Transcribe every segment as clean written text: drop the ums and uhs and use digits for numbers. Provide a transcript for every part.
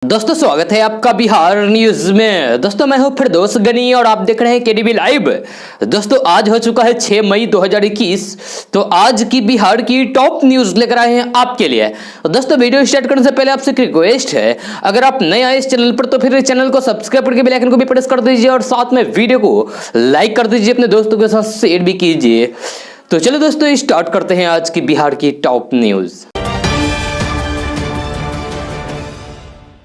दोस्तों स्वागत है आपका बिहार न्यूज में। दोस्तों मैं हूं फिरदौस गनी और आप देख रहे हैं केडीबी लाइव। दोस्तों आज हो चुका है 6 मई 2021। तो आज की बिहार की टॉप न्यूज लेकर आए हैं आपके लिए। दोस्तों वीडियो स्टार्ट करने से पहले आपसे एक रिक्वेस्ट है, अगर आप नए आए इस चैनल पर तो फिर चैनल को सब्सक्राइब करके बेल आइकन को भी प्रेस कर दीजिए और साथ में वीडियो को लाइक कर दीजिए, अपने दोस्तों के साथ शेयर भी कीजिए। तो चलो दोस्तों स्टार्ट करते हैं आज की बिहार की टॉप न्यूज।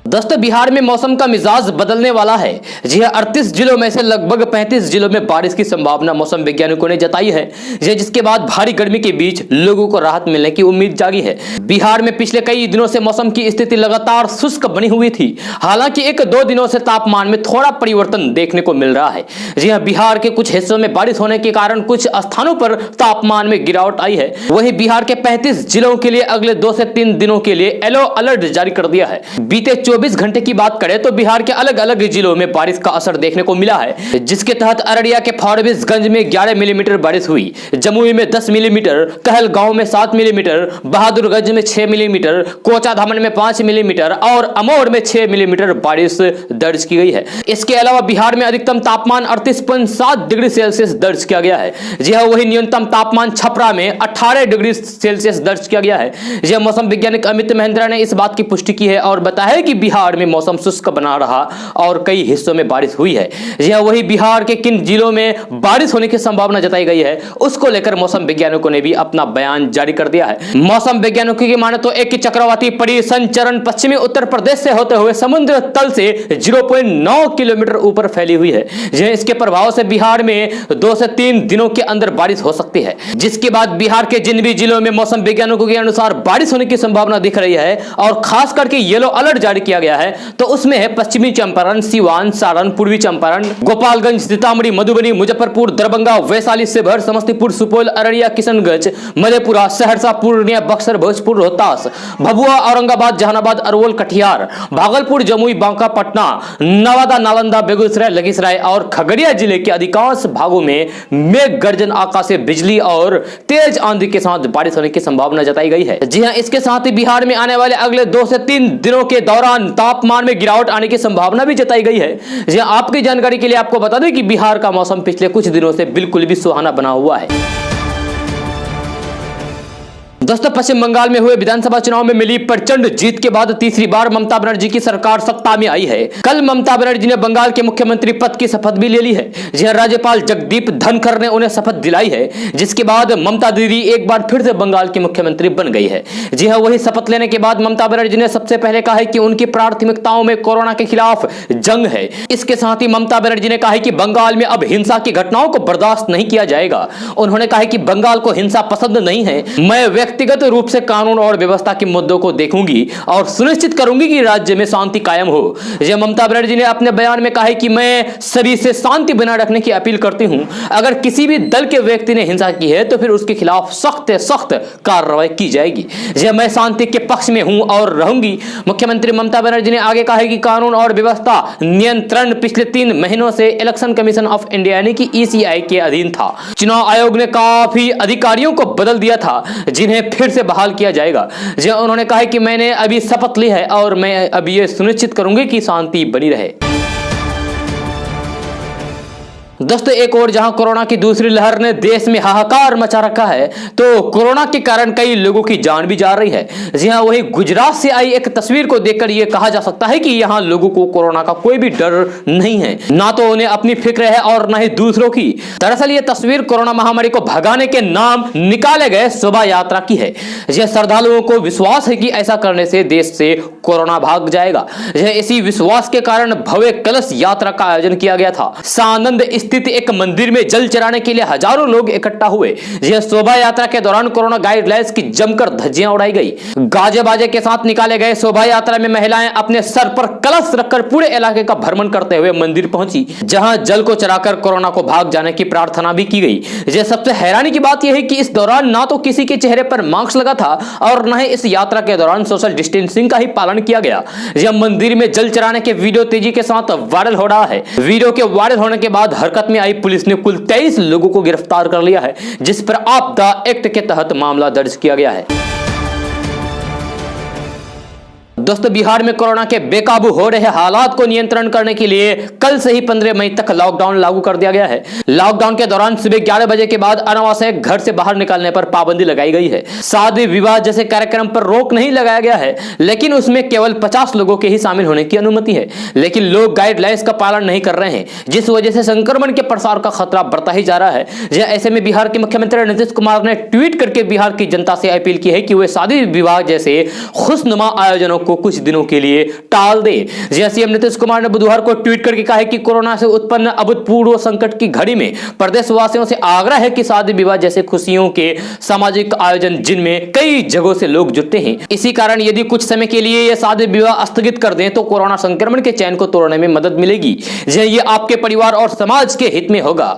दोस्तों बिहार में मौसम का मिजाज बदलने वाला है। जी हां, 38 जिलों में से लगभग 35 जिलों में बारिश की संभावना मौसम वैज्ञानिकों ने जताई है, जिसके बाद भारी गर्मी के बीच लोगों को राहत मिलने की उम्मीद जागी है। बिहार में पिछले कई दिनों से मौसम की स्थिति लगातार शुष्क बनी हुई थी। हालांकि 1-2 दिनों से तापमान में थोड़ा परिवर्तन देखने को मिल रहा है। जी हां, बिहार के कुछ हिस्सों में बारिश होने के कारण कुछ स्थानों पर तापमान में गिरावट आई है। वहीं बिहार के 35 जिलों के लिए अगले 2 से 3 दिनों के लिए येलो अलर्ट जारी कर दिया है। बीते 24 घंटे की बात करें तो बिहार के अलग अलग जिलों में बारिश का असर देखने को मिला है, जिसके तहत अररिया के फारबिसगंज में 11 मिलीमीटर बारिश हुई, जमुई में 10 मिलीमीटर, कहलगांव में 7 मिलीमीटर, बहादुरगंज में 6 मिलीमीटर, कोचाधामन में 5 मिलीमीटर और अमौर में 6 मिलीमीटर बारिश दर्ज की गई है। इसके अलावा बिहार में अधिकतम तापमान 38.7 डिग्री सेल्सियस दर्ज किया गया है। जी हाँ, वही न्यूनतम तापमान छपरा में 18 डिग्री सेल्सियस दर्ज किया गया है। यह मौसम वैज्ञानिक अमित महेंद्रा ने इस बात की पुष्टि की है और बताया है कि बिहार में मौसम शुष्क बना रहा और कई हिस्सों में बारिश हुई है। यह वही बिहार के किन जिलों में बारिश होने की संभावना जताई गई है उसको लेकर मौसम वैज्ञानिकों ने भी अपना बयान जारी कर दिया है। मौसम वैज्ञानिकों की माने तो एक चक्रवाती पड़ी संचरण पश्चिमी उत्तर प्रदेश से होते हुए समुद्र तल से 0.9 किलोमीटर ऊपर फैली हुई है। इसके प्रभाव से बिहार में 2 से 3 दिनों के अंदर बारिश हो सकती है, जिसके बाद बिहार के जिन भी जिलों में मौसम वैज्ञानिकों के अनुसार बारिश होने की संभावना दिख रही है और खास करके येलो अलर्ट जारी किया गया है, तो उसमें है पश्चिमी चंपारण, सिवान, सारण, पूर्वी चंपारण, गोपालगंज, सीतामढ़ी, मधुबनी, मुजफ्फरपुर, दरभंगा, वैशाली, शिवहर, समस्तीपुर, सुपौल, अररिया, किशनगंज, मधेपुरा, सहरसा, पूर्णिया, बक्सर, भोजपुर, रोहतास, भभुआ, औरंगाबाद, जहानाबाद, अरवल, कटिहार, भागलपुर, जमुई, बांका, पटना, नवादा, नालंदा, बेगूसराय, लखीसराय और खगड़िया जिले के अधिकांश भागों में मेघ गर्जन, आकाशीय बिजली और तेज आंधी के साथ बारिश होने की संभावना जताई गई है। जी हां, इसके साथ ही बिहार में आने वाले अगले 2 से 3 दिनों के दौरान तापमान में गिरावट आने की संभावना भी जताई गई है। जी आपकी जानकारी के लिए आपको बता दें कि बिहार का मौसम पिछले कुछ दिनों से बिल्कुल भी सुहाना बना हुआ है। दोस्तों पश्चिम बंगाल में हुए विधानसभा चुनाव में मिली प्रचंड जीत के बाद तीसरी बार ममता बनर्जी की सरकार सत्ता में आई है। कल ममता बनर्जी ने बंगाल के मुख्यमंत्री पद की शपथ भी ले ली है। जी राज्यपाल जगदीप धनखड़ ने उन्हें शपथ दिलाई है, जिसके बाद ममता दीदी एक बार फिर से बंगाल की मुख्यमंत्री बन गई है। जी हाँ, वही शपथ लेने के बाद ममता बनर्जी ने सबसे पहले कहा है कि उनकी प्राथमिकताओं में कोरोना के खिलाफ जंग है। इसके साथ ही ममता बनर्जी ने कहा है कि बंगाल में अब हिंसा की घटनाओं को बर्दाश्त नहीं किया जाएगा। उन्होंने कहा है कि बंगाल को हिंसा पसंद नहीं है, मैं व्यक्तिगत रूप से कानून और व्यवस्था के मुद्दों को देखूंगी और सुनिश्चित करूंगी कि राज्य में शांति कायम हो। यह ममता बनर्जी ने अपने बयान में कहा है कि मैं सभी से शांति बनाए रखने की अपील करती हूं। अगर किसी भी दल के व्यक्ति ने हिंसा की है तो फिर उसके खिलाफ सख्त सख्त कार्रवाई की जाएगी। यह मैं शांति के पक्ष में हूं और रहूंगी। मुख्यमंत्री ममता बनर्जी ने आगे कहा है कि कानून और व्यवस्था नियंत्रण पिछले 3 महीनों से इलेक्शन कमीशन ऑफ इंडिया यानी कि ECI के अधीन था। चुनाव आयोग ने काफी अधिकारियों को बदल दिया था, जिन्हें फिर से बहाल किया जाएगा। जो उन्होंने कहा है कि मैंने अभी शपथ ली है और मैं अब ये सुनिश्चित करूंगी कि शांति बनी रहे। दोस्तों एक और जहां कोरोना की दूसरी लहर ने देश में हाहाकार मचा रखा है, तो कोरोना के कारण कई लोगों की जान भी जा रही है। जी हां, वही गुजरात से आई एक तस्वीर को देखकर यह कहा जा सकता है कि यहां लोगों को कोरोना का कोई भी डर नहीं है, ना तो उन्हें अपनी फिक्र है और ना ही दूसरों की। दरअसल यह तस्वीर कोरोना महामारी को भगाने के नाम निकाले गए शोभा यात्रा की है। यह श्रद्धालुओं को विश्वास है कि ऐसा करने से देश से कोरोना भाग जाएगा। यह इसी विश्वास के कारण भव्य कलश यात्रा का आयोजन किया गया था। सानंद स्थित एक मंदिर में जल चढ़ाने के लिए हजारों लोग इकट्ठा हुए। यह शोभा यात्रा के दौरान कोरोना गाइडलाइंस की जमकर धज्जियां उड़ाई गई। गाजे बाजे के साथ निकाले गए शोभा यात्रा में महिलाएं अपने सर पर कलश रखकर पूरे इलाके का भ्रमण करते हुए मंदिर पहुंची, जहां जल को चढ़ाकर कोरोना को भाग जाने की प्रार्थना भी की गई। यह सबसे हैरानी की बात यह है कि इस दौरान ना तो किसी के चेहरे पर मास्क लगा था और न ही इस यात्रा के दौरान सोशल डिस्टेंसिंग का ही पालन किया गया। यह मंदिर में जल चढ़ाने के वीडियो तेजी के साथ वायरल हो रहा है। वीडियो के वायरल होने के बाद हरकत में आई पुलिस ने कुल 23 लोगों को गिरफ्तार कर लिया है, जिस पर आपदा एक्ट के तहत मामला दर्ज किया गया है। दोस्तों, बिहार में कोरोना के बेकाबू हो रहे हालात को नियंत्रण करने के लिए कल से ही 15 मई तक लॉकडाउन लागू कर दिया गया है। लॉकडाउन के दौरान सुबह 11 बजे के बाद अनावश्यक घर से बाहर निकलने पर पाबंदी लगाई गई है। शादी विवाह जैसे कार्यक्रम पर रोक नहीं लगाया गया है, लेकिन उसमें केवल 50 लोगों के ही शामिल होने की अनुमति है। लेकिन लोग गाइडलाइंस का पालन नहीं कर रहे हैं, जिस वजह से संक्रमण के प्रसार का खतरा बढ़ता ही जा रहा है। ऐसे में बिहार के मुख्यमंत्री नीतीश कुमार ने ट्वीट करके बिहार की जनता से अपील की है कि वे शादी विवाह जैसे खुशनुमा आयोजनों को कुछ दिनों के लिए टाल दे। सीएम नीतीश कुमार ने बुधवार को ट्वीट करके कहा है कि कोरोना से उत्पन्न अभूतपूर्व संकट की घड़ी में प्रदेशवासियों से आग्रह है कि शादी विवाह जैसे खुशियों के सामाजिक आयोजन जिनमें कई जगहों से लोग जुटते हैं, इसी कारण यदि कुछ समय के लिए ये शादी विवाह स्थगित कर दें तो कोरोना संक्रमण के चैन को तोड़ने में मदद मिलेगी। ये आपके परिवार और समाज के हित में होगा।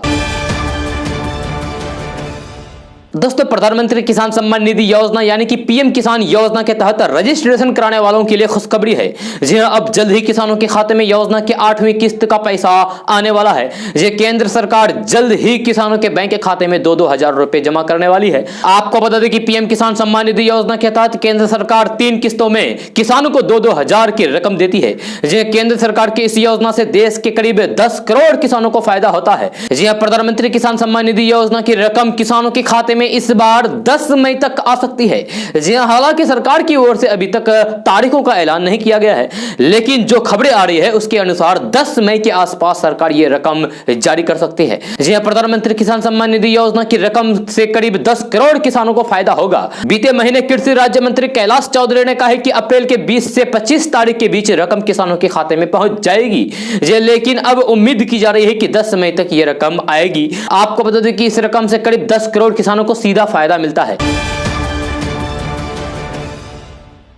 दोस्तों, प्रधानमंत्री किसान सम्मान निधि योजना यानी कि पीएम किसान योजना के तहत रजिस्ट्रेशन कराने वालों के लिए खुशखबरी है। जी हां, अब जल्द ही किसानों के खाते में योजना की 8वीं किस्त का पैसा आने वाला है। ये केंद्र सरकार जल्द ही किसानों के बैंक के खाते में 2-2 हजार रुपए जमा करने वाली है। आपको बता दें कि पीएम किसान सम्मान निधि योजना के तहत केंद्र सरकार 3 किस्तों में किसानों को 2-2 हजार की रकम देती है। जी, केंद्र सरकार की इस योजना से देश के करीब 10 करोड़ किसानों को फायदा होता है। जी हां, प्रधानमंत्री किसान सम्मान निधि योजना की रकम किसानों के खाते में इस बार 10 मई तक आ सकती है। जी हां, हालांकि सरकार की ओर से अभी तक तारीखों का ऐलान नहीं किया गया है, लेकिन जो खबरें आ रही है उसके अनुसार 10 मई के आसपास सरकार ये रकम जारी कर सकती है। जी हां, प्रधानमंत्री किसान सम्मान निधि योजना की रकम से करीब 10 करोड़ किसानों को फायदा होगा। बीते महीने कृषि राज्य मंत्री कैलाश चौधरी ने कहा है कि अप्रैल के 20 से 25 तारीख के बीच रकम किसानों के खाते में पहुंच जाएगी। लेकिन अब उम्मीद की जा रही है कि 10 मई तक ये रकम आएगी। आपको बता दें कि इस रकम से करीब 10 करोड़ किसानों को सीधा फायदा मिलता है।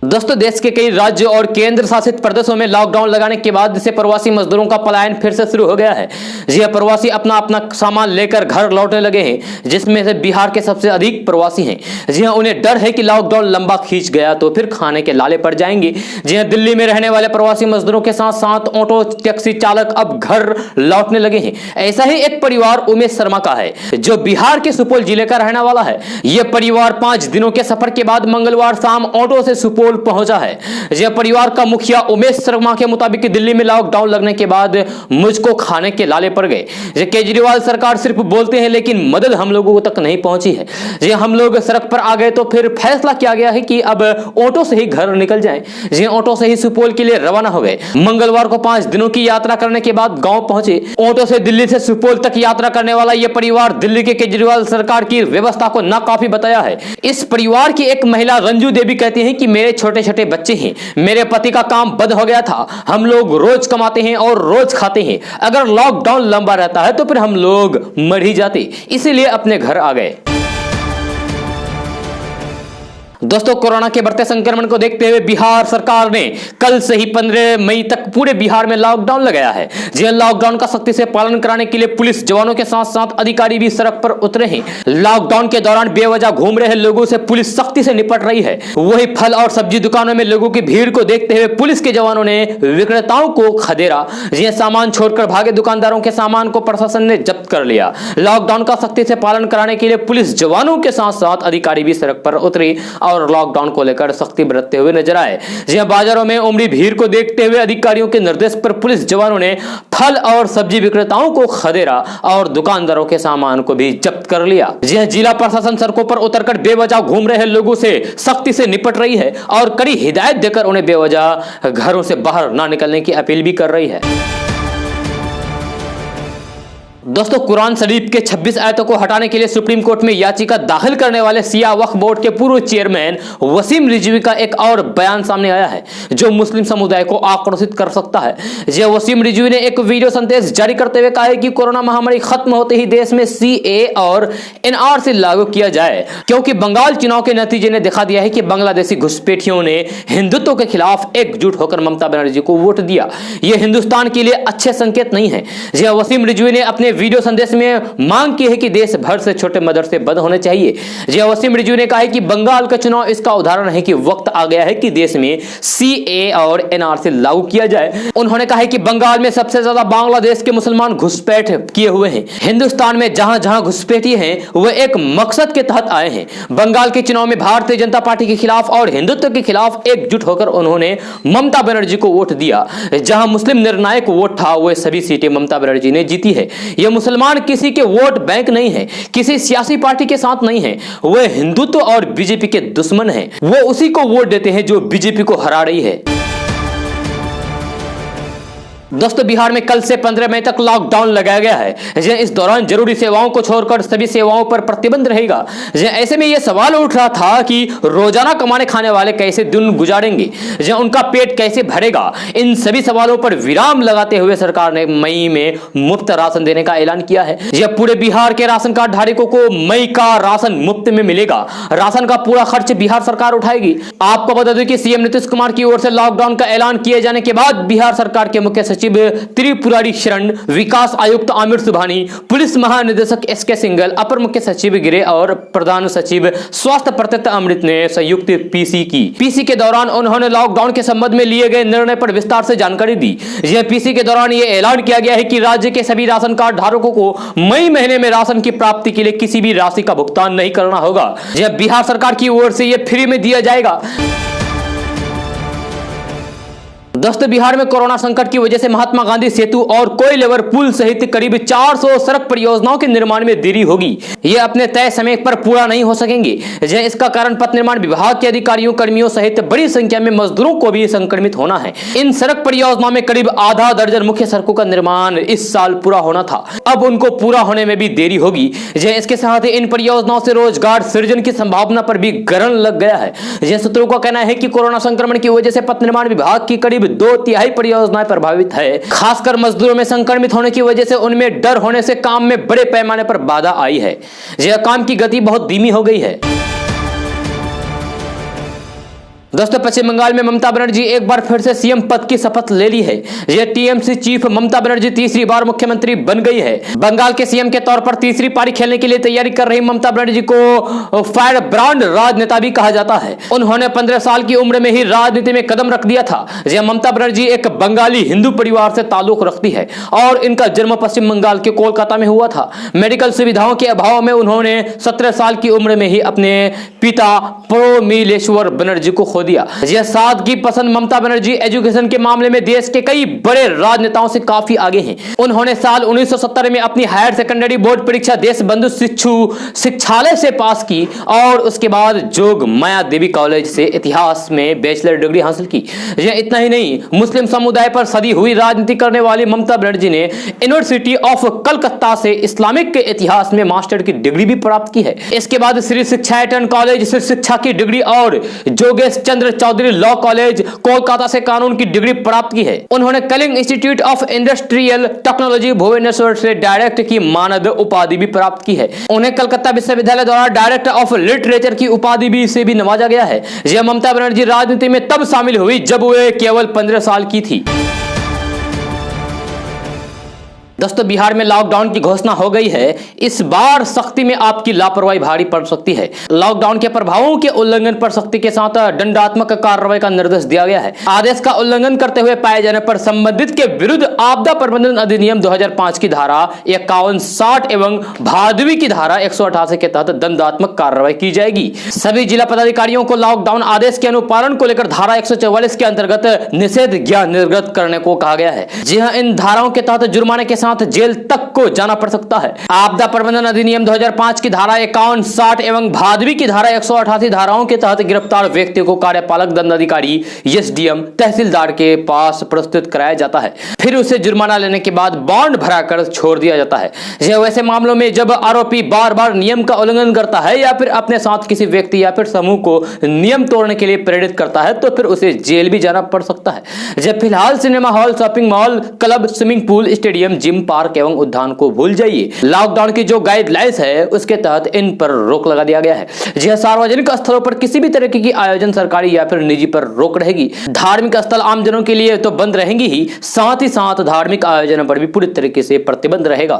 दोस्तों, देश के कई राज्य और केंद्र शासित प्रदेशों में लॉकडाउन लगाने के बाद से प्रवासी मजदूरों का पलायन फिर से शुरू हो गया है। जी, प्रवासी अपना अपना सामान लेकर घर लौटने लगे हैं, जिसमें से बिहार के सबसे अधिक प्रवासी हैं। जी हां, उन्हें डर है कि लॉकडाउन लंबा खींच गया तो फिर खाने के लाले पड़ जाएंगे। जी हां, दिल्ली में रहने वाले प्रवासी मजदूरों के साथ साथ ऑटो टैक्सी चालक अब घर लौटने लगे हैं। ऐसा ही एक परिवार उमेश शर्मा का है, जो बिहार के सुपौल जिले का रहने वाला है। यह परिवार 5 दिनों के सफर के बाद मंगलवार शाम ऑटो से सुपौल पहुंचा है। यह परिवार का मुखिया उमेश शर्मा के मुताबिक दिल्ली में लॉकडाउन लगने के बाद मुझको खाने के लाले पड़ गए। केजरीवाल सरकार सिर्फ बोलते हैं लेकिन मदद हम लोगों तक नहीं पहुंची है। जी, हम लोग सड़क पर आ गए तो फिर फैसला किया गया है कि अब ऑटो से ही घर निकल जाएं। जी, ऑटो से ही सुपौल के लिए रवाना हो गए। मंगलवार को 5 दिनों की यात्रा करने के बाद गांव पहुंचे। ऑटो से दिल्ली से सुपौल तक यात्रा करने वाला यह परिवार दिल्ली के केजरीवाल सरकार की व्यवस्था को नाकाफी बताया है। इस परिवार की एक महिला रंजू देवी कहती हैं कि मेरे छोटे छोटे बच्चे हैं, मेरे पति का काम बंद हो गया था, हम लोग रोज कमाते हैं और रोज खाते हैं, अगर लॉकडाउन लंबा रहता है तो फिर हम लोग मर ही जाते, इसीलिए अपने घर आ गए। दोस्तों, कोरोना के बढ़ते संक्रमण को देखते हुए बिहार सरकार ने कल से ही 15 मई तक पूरे बिहार में लॉकडाउन लगाया है। जी, लॉकडाउन का सख्ती से पालन कराने के लिए पुलिस जवानों के साथ साथ अधिकारी भी सड़क पर उतरे हैं। लॉकडाउन के दौरान बेवजह घूम रहे लोगों से पुलिस सख्ती से निपट रही है। वही फल और सब्जी दुकानों में लोगों की भीड़ को देखते हुए पुलिस के जवानों ने विक्रेताओं को खदेड़ा। जी, सामान छोड़कर भागे दुकानदारों के सामान को प्रशासन ने जब्त कर लिया। लॉकडाउन का सख्ती से पालन कराने के लिए पुलिस जवानों के साथ साथ अधिकारी भी सड़क पर उतरे और लॉकडाउन को लेकर सख्ती बरतते हुए नजर आए। जी, बाजारों में उमड़ी भीड़ को देखते हुए अधिकारियों के निर्देश पर पुलिस जवानों ने फल और सब्जी विक्रेताओं को खदेड़ा और दुकानदारों के सामान को भी जब्त कर लिया। जी, जिला प्रशासन सड़कों पर उतरकर बेवजह घूम रहे लोगों से सख्ती से निपट रही है और कड़ी हिदायत देकर उन्हें बेवजह घरों से बाहर ना निकलने की अपील भी कर रही है। दोस्तों, कुरान शरीफ के 26 आयतों को हटाने के लिए सुप्रीम कोर्ट में याचिका दाखिल करने वाले शिया वक्फ बोर्ड के पूर्व चेयरमैन वसीम रिजवी का एक और बयान सामने आया है, जो मुस्लिम समुदाय को आक्रोशित कर सकता है। जी, वसीम रिजवी ने एक वीडियो संदेश जारी करते हुए कहा है कि कोरोना महामारी खत्म होते ही देश में CA और NRC लागू किया जाए, क्योंकि बंगाल चुनाव के नतीजे ने दिखा दिया है कि बांग्लादेशी घुसपैठियों ने हिंदुत्व के खिलाफ एकजुट होकर ममता बनर्जी को वोट दिया। यह हिंदुस्तान के लिए अच्छे संकेत नहीं है। जी, वसीम रिजवी ने अपने ने वीडियो संदेश में मांग की है कि देश भर से छोटे मदरसे बंद होने चाहिए। जी वसीम रिजवी ने कहा है कि बंगाल का चुनाव इसका उदाहरण है कि वक्त आ गया है कि देश में सीए और एनआरसी लागू किया जाए। उन्होंने कहा है कि बंगाल में सबसे ज्यादा बांग्लादेश के मुसलमान घुसपैठ किए हुए हैं। हिंदुस्तान में जहां जहां घुसपैठी हैं वह एक मकसद के तहत आए हैं। बंगाल के चुनाव में भारतीय जनता पार्टी के खिलाफ और हिंदुत्व के खिलाफ एकजुट होकर उन्होंने ममता बनर्जी को वोट दिया। जहां मुस्लिम निर्णायक वोट था वह सभी सीटें ममता बनर्जी ने जीती है। यह मुसलमान किसी के वोट बैंक नहीं है, किसी सियासी पार्टी के साथ नहीं है, वह हिंदुत्व और बीजेपी के दुश्मन है। वो उसी को वोट देते हैं जो बीजेपी को हरा रही है। दोस्तों बिहार में कल से 15 मई तक लॉकडाउन लगाया गया है। इस दौरान जरूरी सेवाओं को छोड़कर सभी सेवाओं पर प्रतिबंध रहेगा। ऐसे में यह सवाल उठ रहा था कि रोजाना कमाने खाने वाले कैसे दिन गुजारेंगे, उनका पेट कैसे भरेगा। इन सभी सवालों पर विराम लगाते हुए सरकार ने मई में मुफ्त राशन देने का ऐलान किया है। पूरे बिहार के राशन कार्ड धारकों को मई का राशन मुफ्त में मिलेगा। राशन का पूरा खर्च बिहार सरकार उठाएगी। आपको बता दें कि सीएम नीतीश कुमार की ओर से लॉकडाउन का ऐलान किए जाने के बाद बिहार सरकार के मुख्य सचिव त्रिपुरारी शरण, विकास आयुक्त आमिर सुबहानी, पुलिस महानिदेशक एसके सिंघल, अपर मुख्य सचिव गृह और प्रधान सचिव स्वास्थ्य प्रत्यय अमृत ने संयुक्त पीसी की। पीसी के दौरान उन्होंने लॉकडाउन के संबंध में लिए गए निर्णय पर विस्तार से जानकारी दी। पीसी के दौरान यह ऐलान किया गया है कि राज्य के सभी राशन कार्ड धारकों को मई महीने में राशन की प्राप्ति के लिए किसी भी राशि का भुगतान नहीं करना होगा। बिहार सरकार की ओर से यह फ्री में दिया जाएगा। दोस्तों बिहार में कोरोना संकट की वजह से महात्मा गांधी सेतु और कोइलेवर पुल सहित करीब 400 सड़क परियोजनाओं के निर्माण में देरी होगी। ये अपने तय समय पर पूरा नहीं हो सकेंगे। इसका कारण पथ निर्माण विभाग के अधिकारियों कर्मियों सहित बड़ी संख्या में मजदूरों को भी संक्रमित होना है। इन सड़क परियोजनाओं में करीब आधा दर्जन मुख्य सड़कों का निर्माण इस साल पूरा होना था, अब उनको पूरा होने में भी देरी होगी। इसके साथ ही इन परियोजनाओं से रोजगार सृजन की संभावना पर भी ग्रहण लग गया है। सूत्रों का कहना है कि कोरोना संक्रमण की वजह से पथ निर्माण विभाग की करीब 2/3 परियोजनाएं प्रभावित है। खासकर मजदूरों में संक्रमित होने की वजह से उनमें डर होने से काम में बड़े पैमाने पर बाधा आई है। काम की गति बहुत धीमी हो गई है। दोस्तों पश्चिम बंगाल में ममता बनर्जी एक बार फिर से सीएम पद की शपथ ले ली है। टीएमसी चीफ ममता बनर्जी तीसरी बार मुख्यमंत्री बन गई है। बंगाल के सीएम के तौर पर तीसरी पारी खेलने के लिए तैयारी कर रही ममता बनर्जी को फायर ब्रांड राजनेता भी कहा जाता है। उन्होंने 15 साल की उम्र में ही राजनीति में कदम रख दिया था। ममता बनर्जी एक बंगाली हिंदू परिवार से ताल्लुक रखती है और इनका जन्म पश्चिम बंगाल के कोलकाता में हुआ था। मेडिकल सुविधाओं के अभाव में उन्होंने 17 साल की उम्र में ही अपने पिता प्रोमिलेश्वर बनर्जी को दिया। सादगी पसंद ममता बनर्जी एजुकेशन के मामले में देश के कई बड़े राजनेताओं से काफी आगे हैं। उन्होंने साल 1970 में अपनी हायर सेकेंडरी बोर्ड परीक्षा देश बंधु शिक्षालय से पास की और उसके बाद जोग माया देवी कॉलेज से इतिहास में बैचलर डिग्री हासिल की। इतना ही नहीं, मुस्लिम समुदाय पर सदी हुई राजनीति करने वाली ममता बनर्जी ने यूनिवर्सिटी ऑफ कलकत्ता से इस्लामिक के इतिहास में मास्टर की डिग्री भी प्राप्त की है। इसके बाद श्री शिक्षायतन कॉलेज से शिक्षा की डिग्री और जोगेश चंद्र चौधरी लॉ कॉलेज कोलकाता से कानून की डिग्री प्राप्त की है। उन्होंने Kalinga Institute of Industrial Technology Bhubaneswar से डायरेक्ट की मानद उपाधि भी प्राप्त की है। उन्हें कलकत्ता विश्वविद्यालय द्वारा डायरेक्टर ऑफ लिटरेचर की उपाधि भी से भी नवाजा गया है। ममता बनर्जी राजनीति में तब शामिल हुई जब वे केवल 15 साल की थी। दोस्तों बिहार में लॉकडाउन की घोषणा हो गई है। इस बार सख्ती में आपकी लापरवाही भारी पड़ सकती है। लॉकडाउन के प्रभावों के उल्लंघन पर सख्ती के साथ दंडात्मक कार्रवाई का निर्देश दिया गया है। आदेश का उल्लंघन करते हुए पाए जाने पर संबंधित के विरुद्ध आपदा प्रबंधन अधिनियम 2005 की धारा 5160 एवं भादवी की धारा 188 के तहत दंडात्मक कार्रवाई की जाएगी। सभी जिला पदाधिकारियों को लॉकडाउन आदेश के अनुपालन को लेकर धारा 144 के अंतर्गत निषेधाज्ञा निर्गत करने को कहा गया है। जी हाँ, इन धाराओं के तहत जुर्माने के जेल तक को जाना पड़ सकता है। आपदा प्रबंधन अधिनियम 2005 की धारा 5160 एवं भादवी की धारा 188 धाराओं के तहत गिरफ्तार व्यक्ति को कार्यपालक दंडाधिकारी एसडीएम तहसीलदार के पास प्रस्तुत कराया जाता है। फिर उसे जुर्माना लेने के बाद बॉन्ड भराकर छोड़ दिया जाता है। वैसे मामलों में जब आरोपी बार बार नियम का उल्लंघन करता है या फिर अपने साथ किसी व्यक्ति या फिर समूह को नियम तोड़ने के लिए प्रेरित करता है तो फिर उसे जेल भी जाना पड़ सकता है। फिलहाल cinema hall, shopping mall, club, swimming pool, stadium, gym, park एवं उद्यान को भूल जाइए। लॉकडाउन की जो गाइडलाइंस है उसके तहत इन पर रोक लगा दिया गया है। सार्वजनिक स्थलों पर किसी भी तरह की आयोजन सरकारी या फिर निजी पर रोक रहेगी। धार्मिक स्थल आमजनों के लिए तो बंद रहेंगी ही, साथ ही साथ धार्मिक आयोजनों पर भी पूरी तरीके से प्रतिबंध रहेगा।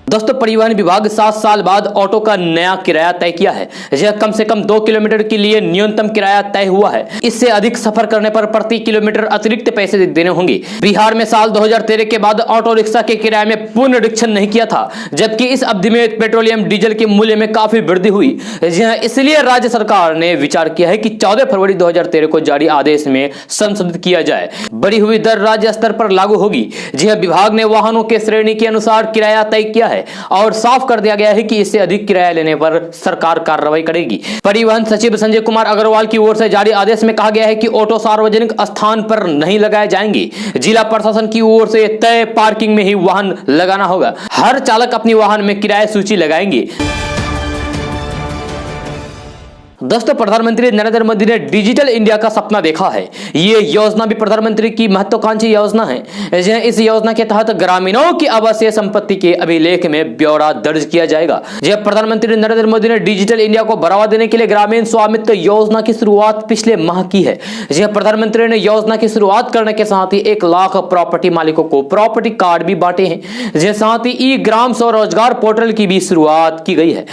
दोस्तों, परिवहन विभाग 7 साल बाद ऑटो का नया किराया तय किया है। यह कम से कम 2 किलोमीटर के लिए न्यूनतम किराया तय हुआ है। इससे अधिक सफर करने पर प्रति किलोमीटर अतिरिक्त पैसे देने होंगे। बिहार में साल 2013 के बाद ऑटो रिक्शा के किराए में पुनरीक्षण नहीं किया था, जबकि इस अवधि में पेट्रोलियम डीजल के मूल्य में काफी वृद्धि हुई। इसलिए राज्य सरकार ने विचार किया है कि 14 फरवरी 2013 को जारी आदेश में संशोधित किया जाए। बढ़ी हुई दर राज्य स्तर पर लागू होगी। जी हां, विभाग ने वाहनों के श्रेणी के अनुसार किराया तय किया है और साफ कर दिया गया है कि इससे अधिक किराया लेने पर सरकार कार्रवाई करेगी। परिवहन सचिव संजय कुमार अग्रवाल की ओर से जारी आदेश में कहा गया है कि ऑटो सार्वजनिक स्थान पर नहीं लगाए जाएंगे। जिला प्रशासन की ओर से तय पार्किंग में ही वाहन लगाना होगा। हर चालक अपनी वाहन में किराया सूची लगाएंगे। दोस्तों, प्रधानमंत्री नरेंद्र मोदी ने डिजिटल इंडिया का सपना देखा है। ये योजना भी प्रधानमंत्री की महत्वाकांक्षी योजना है। इस योजना के तहत ग्रामीणों की आवासीय संपत्ति के अभिलेख में ब्यौरा दर्ज किया जाएगा। प्रधानमंत्री नरेंद्र मोदी ने डिजिटल इंडिया को बढ़ावा देने के लिए ग्रामीण स्वामित्व योजना की शुरुआत पिछले माह की है। प्रधानमंत्री ने योजना की शुरुआत करने के साथ ही 1 लाख प्रॉपर्टी मालिकों को प्रॉपर्टी कार्ड भी बांटे हैं। साथ ही ई ग्राम स्वरोजगार पोर्टल की भी शुरुआत की गई है।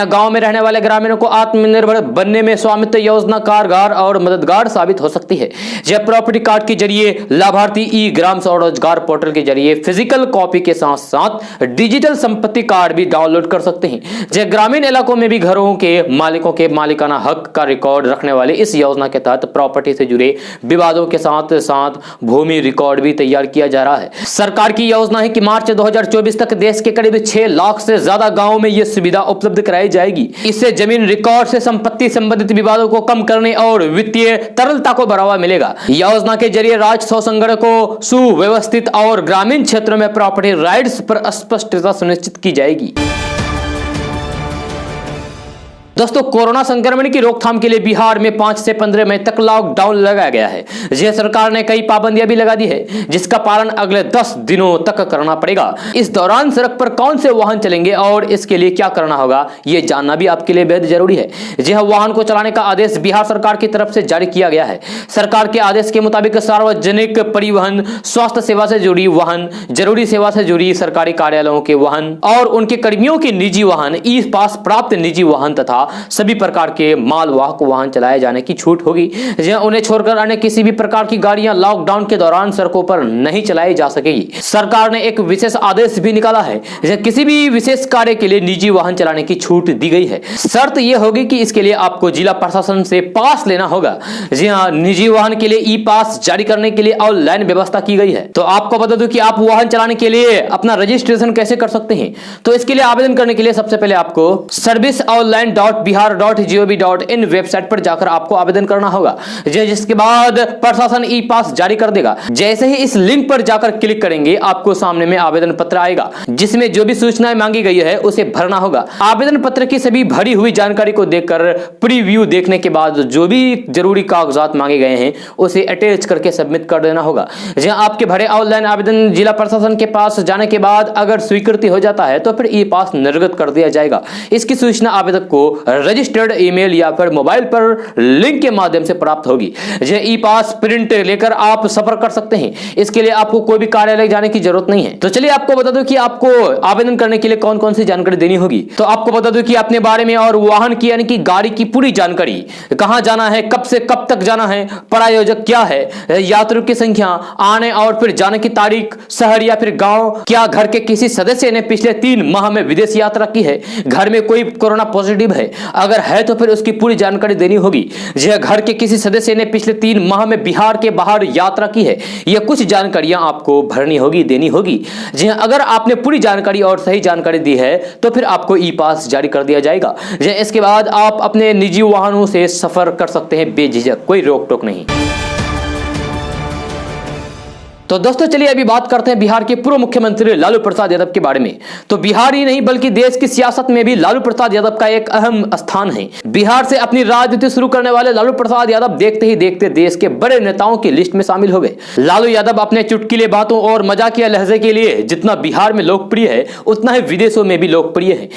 गाँव में रहने वाले ग्रामीणों को आत्मनिर्भर बनने में स्वामित्व योजना कारगर और मददगार साबित हो सकती है। जब प्रॉपर्टी कार्ड के जरिए लाभार्थी ई ग्राम स्वरोजगार पोर्टल के जरिए फिजिकल कॉपी के साथ साथ डिजिटल संपत्ति कार्ड भी डाउनलोड कर सकते हैं। जब ग्रामीण इलाकों में भी घरों के मालिकों के मालिकाना हक का रिकॉर्ड रखने वाले इस योजना के तहत प्रॉपर्टी से जुड़े विवादों के साथ साथ भूमि रिकॉर्ड भी तैयार किया जा रहा है। सरकार की योजना है कि मार्च 2024 तक देश के करीब 6 लाख से ज्यादा गाँव में यह सुविधा उपलब्ध कराई जाएगी। इससे जमीन रिकॉर्ड से संपत्ति संबंधित विवादों को कम करने और वित्तीय तरलता को बढ़ावा मिलेगा। योजना के जरिए राजस्व संग्रह को सुव्यवस्थित और ग्रामीण क्षेत्रों में प्रॉपर्टी राइट्स पर स्पष्टता सुनिश्चित की जाएगी। दोस्तों, कोरोना संक्रमण की रोकथाम के लिए बिहार में 5 से 15 मई तक लॉकडाउन लगाया गया है। सरकार ने कई पाबंदियां भी लगा दी है, जिसका पालन अगले 10 दिनों तक करना पड़ेगा। इस दौरान सड़क पर कौन से वाहन चलेंगे और इसके लिए क्या करना होगा, यह जानना भी आपके लिए बेहद जरूरी है। वाहन को चलाने का आदेश बिहार सरकार की तरफ से जारी किया गया है। सरकार के आदेश के मुताबिक सार्वजनिक परिवहन, स्वास्थ्य सेवा से जुड़ी वाहन, जरूरी सेवा से जुड़ी सरकारी कार्यालयों के वाहन और उनके कर्मियों के निजी वाहन, ई पास प्राप्त निजी वाहन तथा सभी प्रकार के मालवाहक वाहन चलाए जाने की छूट होगी। उन्हें छोड़कर अन्य किसी भी प्रकार की गाड़ियां लॉकडाउन के दौरान सड़कों पर नहीं चलाई जा सकेगी। सरकार ने एक विशेष आदेश भी निकाला है। किसी भी विशेष कार्य के लिए निजी वाहन चलाने की छूट दी गई है। शर्त यह होगी कि इसके लिए आपको जिला प्रशासन से पास लेना होगा। निजी वाहन के लिए ई पास जारी करने के लिए ऑनलाइन व्यवस्था की गई है। तो आपको बता दूं कि आप वाहन चलाने के लिए अपना रजिस्ट्रेशन कैसे कर सकते हैं। तो इसके लिए आवेदन करने के लिए सबसे पहले आपको serviceonline.bihar.gov.in वेबसाइट पर जाकर आपको आवेदन करना होगा, जिसके बाद प्रशासन ई पास जारी कर देगा। जैसे ही इस लिंक पर जाकर क्लिक करेंगे, आपको सामने में आवेदन पत्र आएगा, जिसमें जो भी सूचनाएं मांगी गई है उसे भरना होगा। आवेदन पत्र की सभी भरी हुई जानकारी को देखकर प्रीव्यू देखने के बाद जो भी जरूरी कागजात मांगे गए हैं उसे अटैच करके सबमिट कर देना होगा। जहां आपके भरे ऑनलाइन आवेदन जिला प्रशासन के पास जाने के बाद अगर स्वीकृति हो जाता है तो फिर ई पास निर्गत कर दिया जाएगा। इसकी सूचना आवेदक को रजिस्टर्ड ईमेल या फिर मोबाइल पर लिंक के माध्यम से प्राप्त होगी। ई पास प्रिंट लेकर आप सफर कर सकते हैं। इसके लिए आपको कोई भी कार्यालय जाने की जरूरत नहीं है। तो चलिए आपको बता दूं कि आपको आवेदन करने के लिए कौन कौन सी जानकारी देनी होगी। तो आपको बता दूं कि अपने बारे में और वाहन की यानी कि गाड़ी की पूरी जानकारी, कहां जाना है, कब से कब तक जाना है, प्रायोजक क्या है, यात्रियों की संख्या, आने और फिर जाने की तारीख, शहर या फिर गांव, क्या घर के किसी सदस्य ने पिछले 3 माह में विदेश यात्रा की है, घर में कोई कोरोना पॉजिटिव है, अगर है तो फिर उसकी पूरी जानकारी देनी होगी। घर के किसी सदस्य ने पिछले 3 माह में बिहार के बाहर यात्रा की है, यह कुछ जानकारियां आपको भरनी होगी, देनी होगी। अगर आपने पूरी जानकारी और सही जानकारी दी है तो फिर आपको ई पास जारी कर दिया जाएगा। इसके बाद आप अपने निजी वाहनों से सफर कर सकते हैं बेझिझक, कोई रोक टोक नहीं। तो दोस्तों चलिए अभी बात करते हैं बिहार के पूर्व मुख्यमंत्री लालू प्रसाद यादव के बारे में। तो बिहार ही नहीं बल्कि देश की सियासत में भी लालू प्रसाद यादव का एक अहम स्थान है। बिहार से अपनी राजनीति शुरू करने वाले लालू प्रसाद यादव देखते ही देखते देश के बड़े नेताओं की लिस्ट में शामिल हो गए। लालू यादव अपने चुटकीले बातों और मजाकिया लहजे के लिए जितना बिहार में लोकप्रिय है उतना ही विदेशों में भी लोकप्रिय है।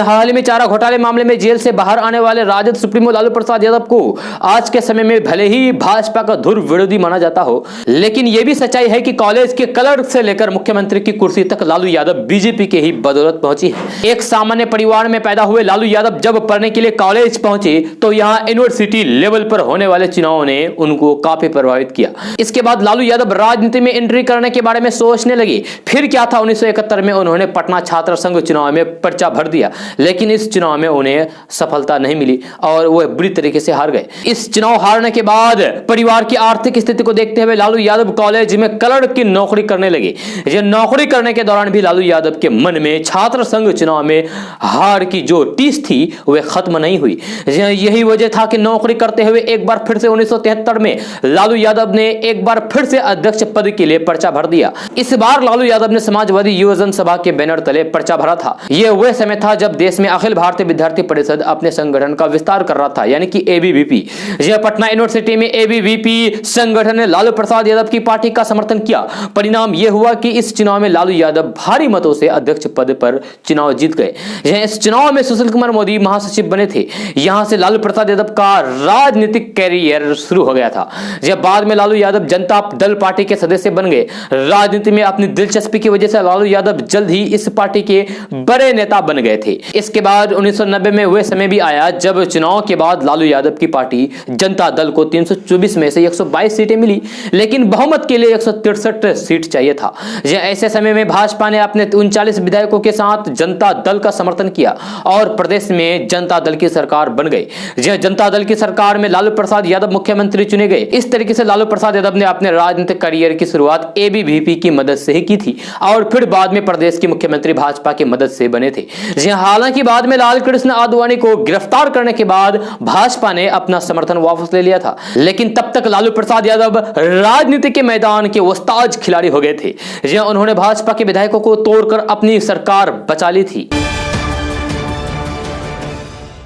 हाल ही में चारा घोटाले मामले में जेल से बाहर आने वाले राजद सुप्रीमो लालू प्रसाद यादव को आज के समय में भले ही भाजपा का धुर विरोधी माना जाता हो, लेकिन यह भी सच्चाई है कि कॉलेज के कलर से लेकर मुख्यमंत्री की कुर्सी तक लालू यादव बीजेपी के ही बदौलत पहुंची है। एक सामान्य परिवार में पैदा हुए लालू यादव जब पढ़ने के लिए कॉलेज पहुंचे तो यहां यूनिवर्सिटी लेवल पर होने वाले चुनावों ने उनको काफी प्रभावित किया। इसके बाद लालू यादव राजनीति में एंट्री करने के बारे में सोचने लगे। फिर क्या था, 1971 में उन्होंने पटना छात्र संघ चुनाव में पर्चा भर दिया, लेकिन इस चुनाव में उन्हें सफलता नहीं मिली और वह बुरी तरीके से हार गए। इस चुनाव हारने के बाद परिवार की आर्थिक स्थिति को देखते हुए लालू यादव कॉलेज में क्लर्क की नौकरी करने लगे। यह नौकरी करने के दौरान भी लालू यादव के मन में छात्र संघ चुनाव में हार की जो टीस थी वह खत्म नहीं हुई। यही वजह था कि नौकरी करते हुए एक बार फिर से 1973 में लालू यादव ने एक बार फिर से अध्यक्ष पद के लिए पर्चा भर दिया। इस बार लालू यादव ने समाजवादी युवजन सभा के बैनर तले पर्चा भरा था। यह वह समय था जब देश में अखिल भारतीय विद्यार्थी परिषद अपने संगठन का विस्तार कर रहा था, यानी कि एबीवीपी। यह पटना यूनिवर्सिटी में एबीवीपी संगठन ने लालू प्रसाद यादव की पार्टी का समर्थन किया। परिणाम यह हुआ कि इस चुनाव में लालू यादव भारी मतों से अध्यक्ष पद पर चुनाव जीत गए। इस चुनाव में सुशील कुमार मोदी महासचिव बने थे। यहां से लालू प्रसाद यादव का राजनीतिक कैरियर शुरू हो गया था। जब बाद में लालू यादव जनता दल पार्टी के सदस्य बन गए। राजनीति में अपनी दिलचस्पी की वजह से लालू यादव जल्द ही इस पार्टी के बड़े नेता बन गए थे। इसके बाद 1990 में वह समय भी आया जब चुनाव के बाद लालू यादव की पार्टी जनता दल को 324 में से 122 सीटें मिली, लेकिन बहुमत के लिए 163 सीट चाहिए था। ऐसे समय में भाजपा ने अपने 39 विधायकों के साथ जनता दल का समर्थन किया और प्रदेश में जनता दल की सरकार बन गई। जनता दल की सरकार में लालू प्रसाद यादव मुख्यमंत्री चुने गए। इस तरीके से लालू प्रसाद यादव ने अपने राजनीतिक करियर की शुरुआत एबीवीपी की मदद से ही की थी और फिर बाद में प्रदेश के मुख्यमंत्री भाजपा की मदद से बने थे। हालांकि बाद में लाल कृष्ण आडवाणी को गिरफ्तार करने के बाद भाजपा ने अपना समर्थन वापस ले लिया था, लेकिन तब तक लालू प्रसाद यादव राजनीति के मैदान के उस्ताद खिलाड़ी हो गए थे। उन्होंने भाजपा के विधायकों को तोड़कर अपनी सरकार बचा ली थी।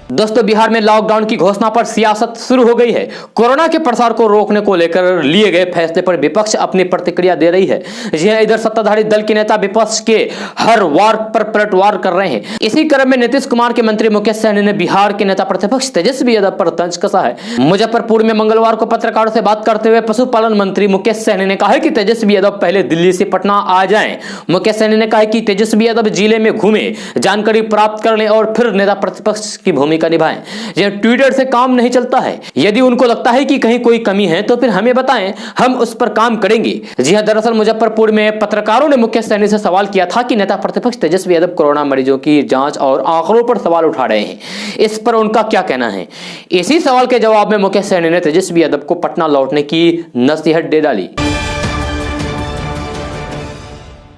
दोस्तों, बिहार में लॉकडाउन की घोषणा पर सियासत शुरू हो गई है। कोरोना के प्रसार को रोकने को लेकर लिए गए फैसले पर विपक्ष अपनी प्रतिक्रिया दे रही है। इधर सत्ताधारी दल के नेता विपक्ष के हर वार पर पलटवार कर रहे हैं। इसी क्रम में नीतीश कुमार के मंत्री मुकेश सहनी ने बिहार के नेता प्रतिपक्ष तेजस्वी यादव पर तंज कसा है। मुजफ्फरपुर में मंगलवार को पत्रकारों से बात करते हुए पशुपालन मंत्री मुकेश सहनी ने कहा कि तेजस्वी यादव पहले दिल्ली से पटना आ जाएं। मुकेश सहनी ने कहा कि तेजस्वी यादव जिले में घूमे, जानकारी प्राप्त कर लें और फिर नेता प्रतिपक्ष की भूमिका निभाएं। यह ट्विटर से काम नहीं चलता है। यदि उनको लगता है कि कहीं कोई कमी है तो फिर हमें बताएं, हम उस पर काम करेंगे। जी हां, दरअसल मुजफ्फरपुर में पत्रकारों ने मुकेश सहनी से सवाल किया था कि नेता प्रतिपक्ष तेजस्वी यादव कोरोना मरीजों की जांच और आंकड़ों पर सवाल उठा रहे हैं, इस पर उनका क्या कहना है। इसी सवाल के जवाब में मुकेश सहनी ने तेजस्वी यादव को पटना लौटने की नसीहत दे डाली।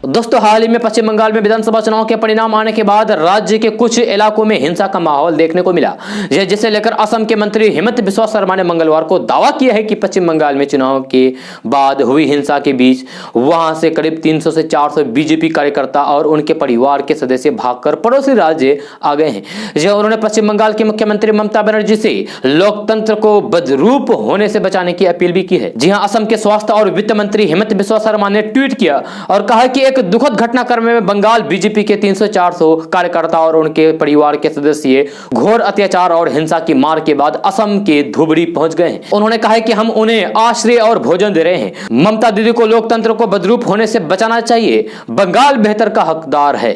दोस्तों, हाल ही में पश्चिम बंगाल में विधानसभा चुनाव के परिणाम आने के बाद राज्य के कुछ इलाकों में हिंसा का माहौल देखने को मिला, जिसे लेकर असम के मंत्री हिमंत बिस्वा शर्मा ने मंगलवार को दावा किया है कि पश्चिम बंगाल में चुनाव के बाद हुई हिंसा के बीच वहां से करीब 300 से 400 बीजेपी कार्यकर्ता और उनके परिवार के सदस्य भागकर पड़ोसी राज्य आ गए हैं। उन्होंने पश्चिम बंगाल की मुख्यमंत्री ममता बनर्जी से लोकतंत्र को बदरूप होने से बचाने की अपील भी की है। जी हां, असम के स्वास्थ्य और वित्त मंत्री हिमंत बिस्वा शर्मा ने ट्वीट किया और कहा कि एक दुखद घटनाक्रम में बंगाल बीजेपी के 300-400 कार्यकर्ता और उनके परिवार के सदस्य घोर अत्याचार और हिंसा की मार के बाद असम के धुबरी पहुंच गए हैं। उन्होंने कहा कि हम उन्हें आश्रय और भोजन दे रहे हैं। ममता दीदी को लोकतंत्र को बदरूप होने से बचाना चाहिए। बंगाल बेहतर का हकदार है।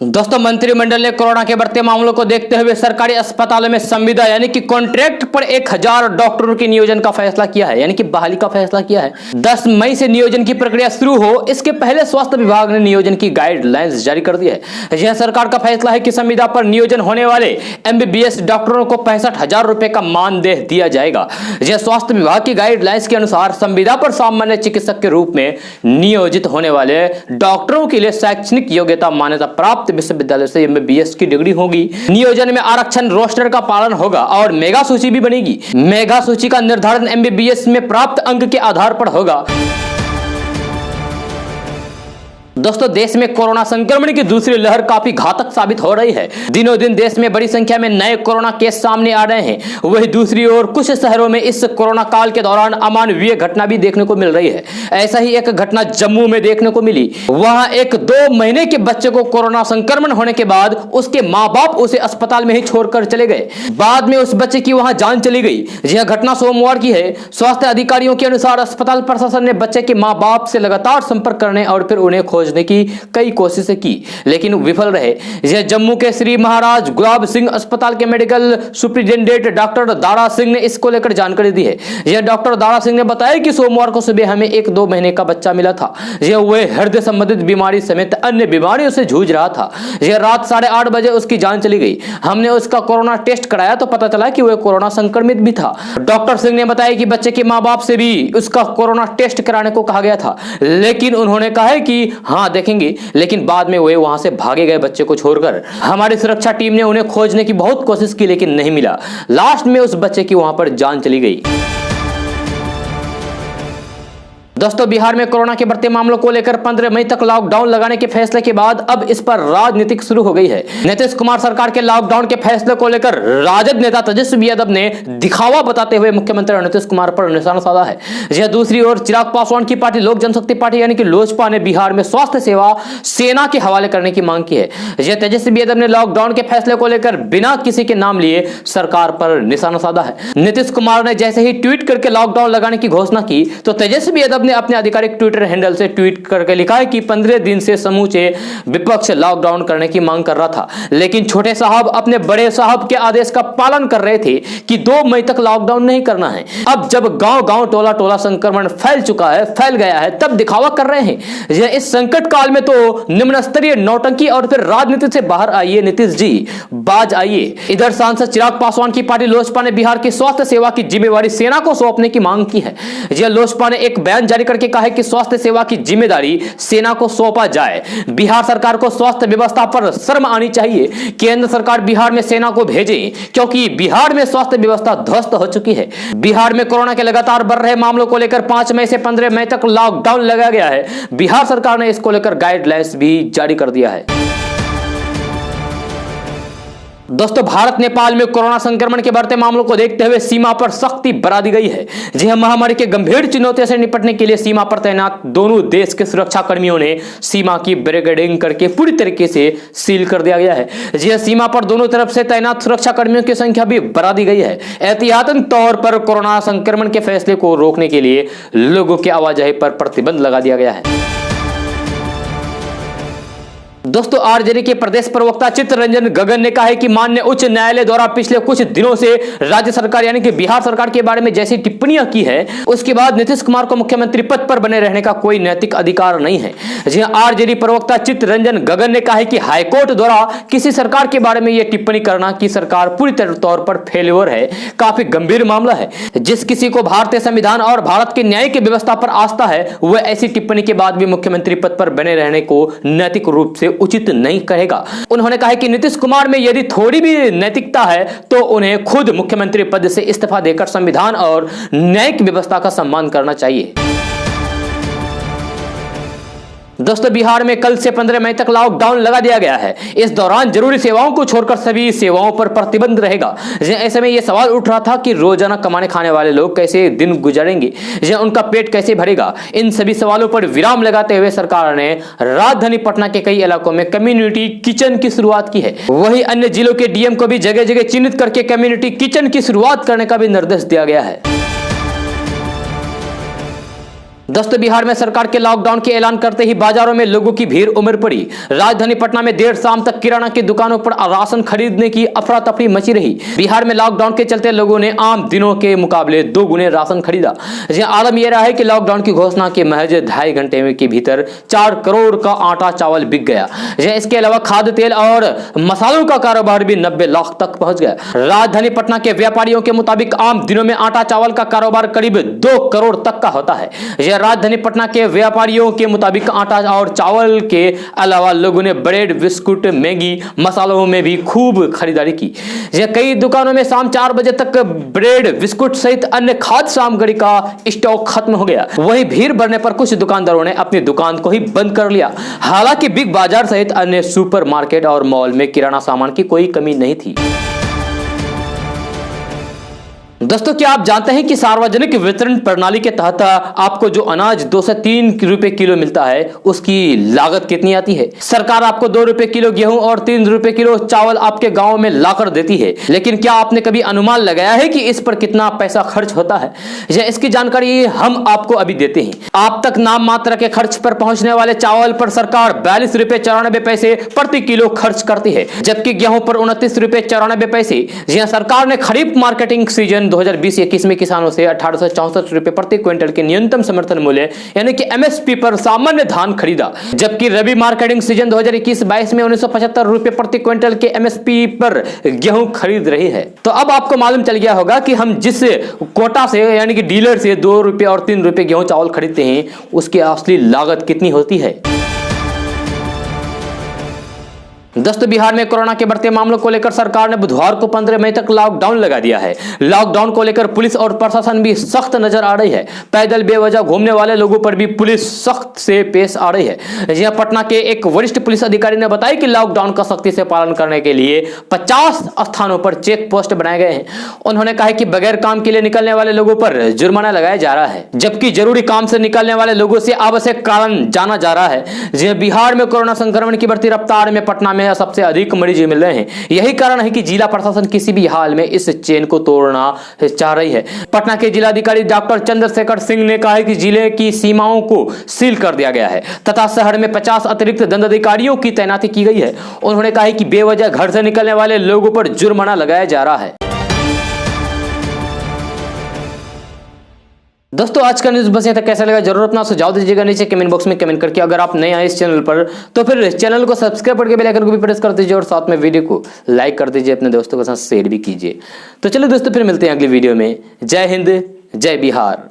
दोस्तों, मंत्रिमंडल ने कोरोना के बढ़ते मामलों को देखते हुए सरकारी अस्पतालों में संविदा यानी कि कॉन्ट्रैक्ट पर 1000 डॉक्टरों के नियोजन का फैसला किया है, यानी कि बहाली का फैसला किया है। 10 मई से नियोजन की प्रक्रिया शुरू हो, इसके पहले स्वास्थ्य विभाग ने नियोजन की गाइडलाइंस जारी कर दी है। यह सरकार का फैसला है कि संविदा पर नियोजन होने वाले एमबीबीएस डॉक्टरों को 65,000 रुपए का मानदेय दिया जाएगा। यह स्वास्थ्य विभाग की गाइडलाइंस के अनुसार संविदा पर सामान्य चिकित्सक के रूप में नियोजित होने वाले डॉक्टरों के लिए शैक्षणिक योग्यता मान्यता प्राप्त विश्वविद्यालय से एमबीबीएस की डिग्री होगी। नियोजन में आरक्षण रोस्टर का पालन होगा और मेगा सूची भी बनेगी। मेगा सूची का निर्धारण एमबीबीएस में प्राप्त अंक के आधार पर होगा। दोस्तों, देश में कोरोना संक्रमण की दूसरी लहर काफी घातक साबित हो रही है। दिनों दिन देश में बड़ी संख्या में नए कोरोना केस सामने आ रहे हैं। वहीं दूसरी ओर कुछ शहरों में इस कोरोना काल के दौरान अमानवीय घटना भी देखने को मिल रही है। ऐसा ही एक घटना जम्मू में देखने को मिली। वहां एक 2 महीने के बच्चे को कोरोना संक्रमण होने के बाद उसके माँ बाप उसे अस्पताल में ही छोड़कर चले गए। बाद में उस बच्चे की वहां जान चली गई। यह घटना सोमवार की है। स्वास्थ्य अधिकारियों के अनुसार अस्पताल प्रशासन ने बच्चे के माँ बाप से लगातार संपर्क करने और फिर उन्हें खोजने की कई कोशिशें की, लेकिन विफल रहे। यह जम्मू के श्री महाराज गुलाब सिंह अस्पताल के medical superintendent doctor Dara Singh ने इसको लेकर जानकारी दी है। यह डॉक्टर दारा सिंह ने बताया कि सोमवार को सुबह हमें एक 2 महीने का बच्चा मिला था। यह वह हृदय संबंधित बीमारी समेत अन्य बीमारियों से जूझ रहा था। यह रात 8:30 बजे उसकी जान चली गई। हमने उसका कोरोना टेस्ट कराया तो पता चला कि वह कोरोना संक्रमित भी था। डॉक्टर सिंह ने बताया कि बच्चे के माँ बाप से भी उसका कोरोना टेस्ट कराने को कहा गया था, लेकिन उन्होंने कहा है कि हाँ देखेंगे, लेकिन बाद में वे वहां से भागे गए बच्चे को छोड़कर। हमारी सुरक्षा टीम ने उन्हें खोजने की बहुत कोशिश की, लेकिन नहीं मिला। लास्ट में उस बच्चे की वहां पर जान चली गई। दोस्तों, बिहार में कोरोना के बढ़ते मामलों को लेकर 15 मई तक लॉकडाउन लगाने के फैसले के बाद अब इस पर राजनीति शुरू हो गई है। नीतीश कुमार सरकार के लॉकडाउन के फैसले को लेकर राजद नेता तेजस्वी यादव ने दिखावा बताते हुए मुख्यमंत्री नीतीश कुमार पर निशाना साधा है। यह दूसरी ओर चिराग पासवान की पार्टी लोक जनशक्ति पार्टी यानी कि लोजपा ने बिहार में स्वास्थ्य सेवा सेना के हवाले करने की मांग की है। यह तेजस्वी यादव ने लॉकडाउन के फैसले को लेकर बिना किसी के नाम लिए सरकार पर निशाना साधा है। नीतीश कुमार ने जैसे ही ट्वीट करके लॉकडाउन लगाने की घोषणा की तो तेजस्वी यादव ने अपने आधिकारिक ट्विटर हैंडल से ट्वीट करके लिखा है कि 15 दिन से समूचे विपक्ष लॉकडाउन करने की मांग कर रहा था, लेकिन छोटे साहब अपने बड़े साहब के आदेश का पालन कर रहे थे कि 2 मई तक लॉकडाउन नहीं करना है। अब जब गांव-गांव टोला-टोला संक्रमण फैल गया है, तब दिखावा कर रहे हैं। यह इस संकट काल में तो निम्न स्तरीय नौटंकी और फिर राजनीति से बाहर आइए नीतीश जी, बाज आइए। इधर सांसद चिराग पासवान की पार्टी लोजपा ने बिहार की स्वास्थ्य सेवा की जिम्मेवारी सेना को सौंपने की मांग की है। यह लोजपा ने एक बयान जारी करके कहा है कि स्वास्थ्य सेवा की जिम्मेदारी सेना को सौंपा जाए। बिहार सरकार को स्वास्थ्य व्यवस्था पर शर्म आनी चाहिए। केंद्र सरकार बिहार में सेना को भेजे, क्योंकि बिहार में स्वास्थ्य व्यवस्था ध्वस्त हो चुकी है। बिहार में कोरोना के लगातार बढ़ रहे मामलों को लेकर 5 मई से 15 मई तक लॉकडाउन लगाया गया है। बिहार सरकार ने इसको लेकर गाइडलाइंस भी जारी कर दिया है। दोस्तों, भारत नेपाल में कोरोना संक्रमण के बढ़ते मामलों को देखते हुए सीमा पर सख्ती बढ़ा दी गई है। जी हां, महामारी के गंभीर चुनौतियों से निपटने के लिए सीमा पर तैनात दोनों देश के सुरक्षा कर्मियों ने सीमा की बैरिकेडिंग करके पूरी तरीके से सील कर दिया गया है। जी हां, सीमा पर दोनों तरफ से तैनात सुरक्षा कर्मियों की संख्या भी बढ़ा दी गई है। एहतियातन तौर पर कोरोना संक्रमण के फैसले को रोकने के लिए लोगों की आवाजाही पर प्रतिबंध लगा दिया गया है। दोस्तों, आरजेडी के प्रदेश प्रवक्ता चित्तरंजन गगन ने कहा है कि माननीय उच्च न्यायालय द्वारा पिछले कुछ दिनों से राज्य सरकार यानी कि बिहार सरकार के बारे में जैसी टिप्पणियां की है, उसके बाद नीतीश कुमार को मुख्यमंत्री पद पर बने रहने का कोई नैतिक अधिकार नहीं है। जी हां, आरजेडी प्रवक्ता चित्तरंजन गगन ने कहा है कि हाईकोर्ट द्वारा किसी सरकार के बारे में यह टिप्पणी करना कि सरकार पूरी तौर पर फेल्योर है, काफी गंभीर मामला है। जिस किसी को भारतीय संविधान और भारत की न्यायिक व्यवस्था पर आस्था है, वह ऐसी टिप्पणी के बाद भी मुख्यमंत्री पद पर बने रहने को नैतिक रूप से उचित नहीं कहेगा। उन्होंने कहा कि नीतीश कुमार में यदि थोड़ी भी नैतिकता है तो उन्हें खुद मुख्यमंत्री पद से इस्तीफा देकर संविधान और न्यायिक व्यवस्था का सम्मान करना चाहिए। दोस्तों, बिहार में कल से 15 मई तक लॉकडाउन लगा दिया गया है। इस दौरान जरूरी सेवाओं को छोड़कर सभी सेवाओं पर प्रतिबंध रहेगा। ऐसे में यह सवाल उठ रहा था कि रोजाना कमाने खाने वाले लोग कैसे दिन गुजारेंगे, उनका पेट कैसे भरेगा। इन सभी सवालों पर विराम लगाते हुए सरकार ने राजधानी पटना के कई इलाकों में कम्युनिटी किचन की शुरुआत की है। वहीं अन्य जिलों के डीएम को भी जगह जगह चिन्हित करके कम्युनिटी किचन की शुरुआत करने का भी निर्देश दिया गया है। दोस्तों, बिहार में सरकार के लॉकडाउन के ऐलान करते ही बाजारों में लोगों की भीड़ उमड़ पड़ी। राजधानी पटना में देर शाम तक किराना की दुकानों पर राशन खरीदने की अफरा तफरी मची रही। बिहार में लॉकडाउन के चलते लोगों ने आम दिनों के मुकाबले 2 गुने राशन खरीदा। आलम यह रहा है कि लॉकडाउन की घोषणा के महज 2.5 घंटे के भीतर 4 करोड़ का आटा चावल बिक गया। इसके अलावा खाद्य तेल और मसालों का कारोबार भी 90 लाख तक पहुंच गया। राजधानी पटना के व्यापारियों के मुताबिक आम दिनों में आटा चावल का कारोबार करीब 2 करोड़ तक का होता है। यह राजधानी पटना के व्यापारियों के मुताबिक आटा और चावल के अलावा लोगों ने ब्रेड, बिस्कुट, मैगी, मसालों में भी खूब खरीदारी की। यह कई दुकानों में शाम 4 बजे तक ब्रेड, बिस्कुट सहित अन्य खाद्य सामग्री का स्टॉक खत्म हो गया। वहीं भीड़ बढ़ने पर कुछ दुकानदारों ने अपनी दुकान को ही बंद कर लिया। हालांकि बिग बाजार सहित अन्य सुपरमार्केट और मॉल में किराना सामान की कोई कमी नहीं थी। दोस्तों, क्या आप जानते हैं कि सार्वजनिक वितरण प्रणाली के तहत आपको जो अनाज 2 से 3 रुपए किलो मिलता है उसकी लागत कितनी आती है? सरकार आपको 2 रुपए किलो गेहूं और 3 रुपए किलो चावल आपके गांव में लाकर देती है, लेकिन क्या आपने कभी अनुमान लगाया है कि इस पर कितना पैसा खर्च होता है? इसकी जानकारी हम आपको अभी देते हैं। आप तक नाम मात्र के खर्च पर पहुंचने वाले चावल पर सरकार 42 रुपए 94 पैसे प्रति किलो खर्च करती है, जबकि गेहूं पर 29 रुपए 94 पैसे। सरकार ने खरीफ मार्केटिंग सीजन 2020-21 में किसानों से 1864 रुपए प्रति क्विंटल के न्यूनतम समर्थन मूल्य यानी कि एमएसपी पर सामान्य धान खरीदा, जबकि रबी मार्केटिंग सीजन 2021-22 में 1975 रुपए प्रति क्विंटल के एमएसपी पर गेहूं खरीद रही है। तो अब आपको मालूम चल गया होगा कि हम जिस कोटा से यानी कि डीलर से 2 रुपए और 3 रुपए गेहूं चावल खरीदते हैं उसकी असली लागत कितनी होती है। दोस्तों, बिहार में कोरोना के बढ़ते मामलों को लेकर सरकार ने बुधवार को 15 मई तक लॉकडाउन लगा दिया है। लॉकडाउन को लेकर पुलिस और प्रशासन भी सख्त नजर आ रही है। पैदल बेवजह घूमने वाले लोगों पर भी पुलिस सख्त से पेश आ रही है। यह पटना के एक वरिष्ठ पुलिस अधिकारी ने बताया कि लॉकडाउन का सख्ती से पालन करने के लिए 50 स्थानों पर चेक पोस्ट बनाए गए हैं। उन्होंने कहा कि बगैर काम के लिए निकलने वाले लोगों पर जुर्माना लगाया जा रहा है, जबकि जरूरी काम से निकलने वाले लोगों से आवश्यक कारण जाना जा रहा है। बिहार में कोरोना संक्रमण की बढ़ती रफ्तार में पटना में सबसे अधिक मरीज मिल रहे हैं। यही कारण है कि जिला प्रशासन किसी भी हाल में इस चेन को तोड़ना चाह रही है। पटना के जिलाधिकारी डॉक्टर चंद्रशेखर सिंह ने कहा है कि जिले की सीमाओं को सील कर दिया गया है तथा शहर में 50 अतिरिक्त दंडाधिकारियों की तैनाती की गई है। उन्होंने कहा कि बेवजह घर से निकलने वाले लोगों पर जुर्माना लगाया जा रहा है। दोस्तों, आज का न्यूज़ बस यहाँ तक। कैसा लगा जरूर अपना सुझाव दीजिएगा नीचे कमेंट बॉक्स में कमेंट करके। अगर आप नए आए इस चैनल पर तो फिर चैनल को सब्सक्राइब करके बेल आइकन को भी प्रेस कर दीजिए और साथ में वीडियो को लाइक कर दीजिए, अपने दोस्तों के साथ शेयर भी कीजिए। तो चलिए दोस्तों, फिर मिलते हैं अगली वीडियो में। जय हिंद, जय बिहार।